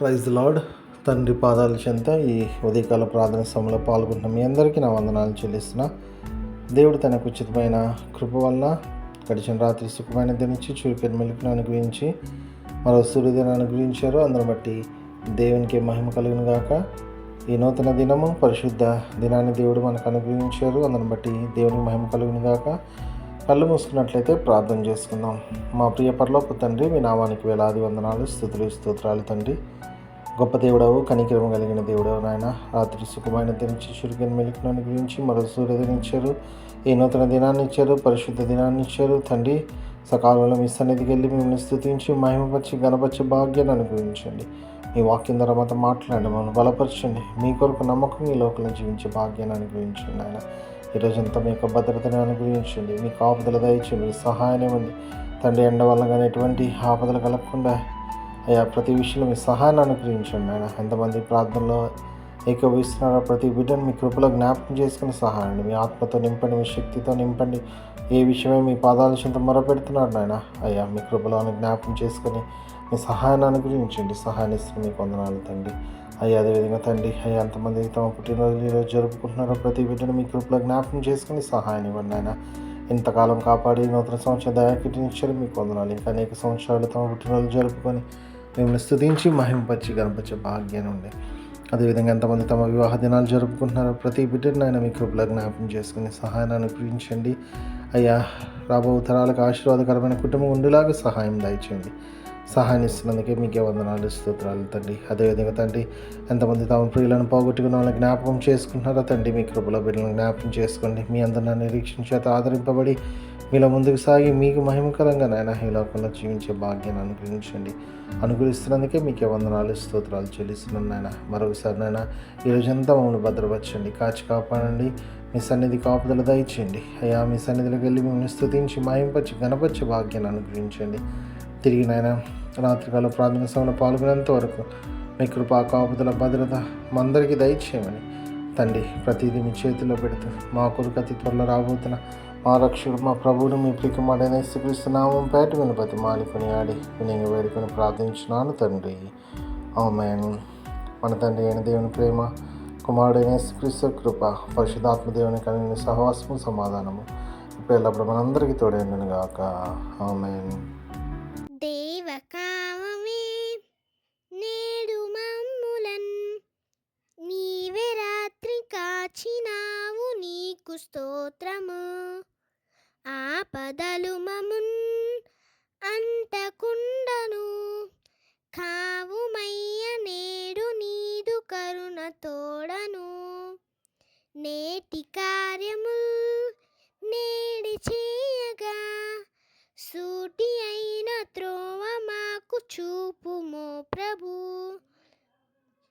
Praise the lord. తండ్రి పాదాల చెంత ఈ ఉదయకాల ప్రార్థన సమయంలో పాల్గొంటున్న మీ అందరికీ నా వందనాలు చెల్లిస్తున్నా. దేవుడు తనకు ఉచితమైన కృప వల్ల గడిచిన రాత్రి సుఖమైన దినించి చురుకైన మెలుకును అనుగ్రహించి మరో సూర్యోదయాన్ని అనుగ్రహించారు. అందరం బట్టి దేవునికి మహిమ కలుగును గాక. ఈ నూతన దినము పరిశుద్ధ దినాన్ని దేవుడు మనకు అనుగ్రహించారు. అందరం బట్టి దేవునికి మహిమ కలుగును గాక. కళ్ళు మూసుకున్నట్లయితే ప్రార్థన చేసుకుందాం. మా ప్రియ పరలోకపు తండ్రి, మీ నామానికి వేలాది వందనాలు, స్తుతులు, స్తోత్రాలు తండ్రి. గొప్ప దేవుడవు, కనికరం కలిగిన దేవుడవు నాయన. రాత్రి సుఖమైన దినించి చురుకైన మెలుకును అనుగ్రహించి మరో సూర్యోదయం ఇచ్చారు. ఈ నూతన దినాన్ని ఇచ్చారు, పరిశుద్ధ దినాన్ని ఇచ్చారు తండ్రి. సకాలంలో మీ సన్నిధికి వెళ్ళి మిమ్మల్ని స్తుతించి మహిమపరిచి గణపరిచి భాగ్యాన్ని అనుగ్రహించండి. మీ వాక్యం ద్వారా మాతో మాట్లాడండి, మమ్మల్ని బలపరచండి. మీ కొరకు నమ్మకం ఈ లోకంలో జీవించే భాగ్యాన్ని అనుగ్రహించండి ఆయన. ఈరోజంతా మీ యొక్క భద్రతను అనుగ్రహించండి, మీ ఆపదలు దయచండి, మీ సహాయం ఇవ్వండి తండ్రి. ఎండ వల్ల కానీ ఎటువంటి ఆపదలు కలగకుండా అయ్యా ప్రతి విషయంలో మీ సహాయాన్ని అనుగ్రహించండి ఆయన. ఎంతమంది ప్రార్థనలో ఏకీభవిస్తున్నారో ప్రతి బిడ్డను మీ కృపలో జ్ఞాపకం చేసుకుని సహాయండి. మీ ఆత్మతో నింపండి, మీ శక్తితో నింపండి. ఏ విషయమే మీ పాదాల చెంత మొరపెడుతున్నారు నాయన. అయ్యా మీ కృపలో జ్ఞాపకం చేసుకొని మీ సహాయాన్ని అనుగ్రహించండి. సహాయాన్ని ఇస్తున్న మీకు వందనాలు తండ్రి. అయ్యా అదేవిధంగా తండ్రి, అయ్యా ఎంతమంది తమ పుట్టినరోజు ఈరోజు జరుపుకుంటున్నారో ప్రతి బిడ్డను మీ కృపలో జ్ఞాపకం చేసుకుని సహాయాన్ని ఇవ్వండి ఆయన. ఇంతకాలం కాపాడి నూతన సంవత్సరం దయాకిటినిచ్చారు, మీకు వందనాలు. ఇంకా అనేక సంవత్సరాలు తమ పుట్టినరోజు జరుపుకొని మిమ్మల్ని స్తుతించి మహిమపరిచి గణపరిచే భాగ్యాన్ని ఉండే. అదేవిధంగా ఎంతమంది తమ వివాహ దినాలు జరుపుకుంటున్నారో ప్రతి బిడ్డను ఆయన మీ కృపలో జ్ఞాపకం చేసుకుని సహాయాన్ని అనుగ్రహించండి. అయ్యా రాబో తరాలకు ఆశీర్వాదకరమైన కుటుంబం ఉండేలాగా సహాయం దయచేయండి. సహాయాన్ని ఇస్తున్నందుకే మీకే వందనాలు, స్తోత్రాలు తండ్రి. అదేవిధంగా తండ్రి, ఎంతమంది తమ ప్రియులను పోగొట్టుకున్న వాళ్ళని జ్ఞాపకం చేసుకుంటున్నారో తండ్రి, మీ కృపలో బిడ్డలను జ్ఞాపకం చేసుకోండి. మీ అందరిని నిరీక్షణ చేత ఆదరింపబడి మీలో ముందుకు సాగి మీకు మహిమకరంగా నాయన ఈ లోకంలో జీవించే భాగ్యాన్ని అనుగ్రహించండి. అనుగ్రహిస్తున్నందుకే మీకే వందనాలు, స్తోత్రాలు చెల్లిస్తున్నాను నాయన. మరొకసారి నాయన ఈరోజంతా మమ్మల్ని భద్రపరచండి, కాచి కాపాడండి. మీ సన్నిధి కాపుదల దయచేయండి. అయ్యా మీ సన్నిధిలోకి వెళ్ళి మిమ్మల్ని స్తుతించి మహింపరిచి గణపరిచే భాగ్యాన్ని అనుగ్రహించండి. తిరిగి నాయన రాత్రికాల ప్రార్థన సమయంలో పాల్గొనేంత వరకు మీ కృపా కాపుదల భద్రత మా అందరికీ దయచేయమని తండ్రి ప్రతిదీ మీ చేతిలో పెడుతూ మా కొరకు అతి త్వరలో రాబోతున్న మా రక్షకుడు మా ప్రభువును మీ ప్రియకుమారుడైన యేసుక్రీస్తు నామం పేట వినపతి మాలికొని ఆడి వినయంగా వేడుకొని ప్రార్థించున్నాను తండ్రి. ఆమేన్. మన తండ్రి అయిన దేవుని ప్రేమ, కుమారుడైన యేసుక్రీస్తు కృప, పరిశుద్ధాత్మ దేవుని కలిగిన సహవాసము సమాధానము ఇప్పుడు ఎల్లప్పుడు మనందరికీ తోడైండును గాక. ఆమేన్. దేవకావమే నేడు మమ్ములన్ నీవే రాత్రి కాచినావు, నీకు స్తోత్రము. ఆపదలు మమున్ అంటకుండను కావుమయ్య, నేడు నీదు కరుణ తోడను. నేటి కార్యముల్ నేడి చేయగా సూటి అయిన త్రోవ మాకు చూపుమో ప్రభు.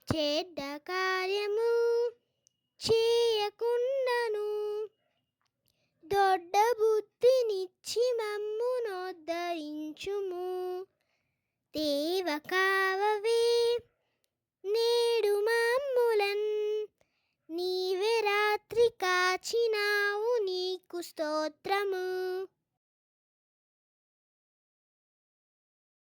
చెడ్డ కార్యము చేయకుండాను దొడ్డ బుద్ధినిచ్చి మమ్మునోద్ధరించుము. దేవకావవే నేడు మమ్ములన్ నీవే రాత్రి కాచినావు, నీకు స్తోత్రము.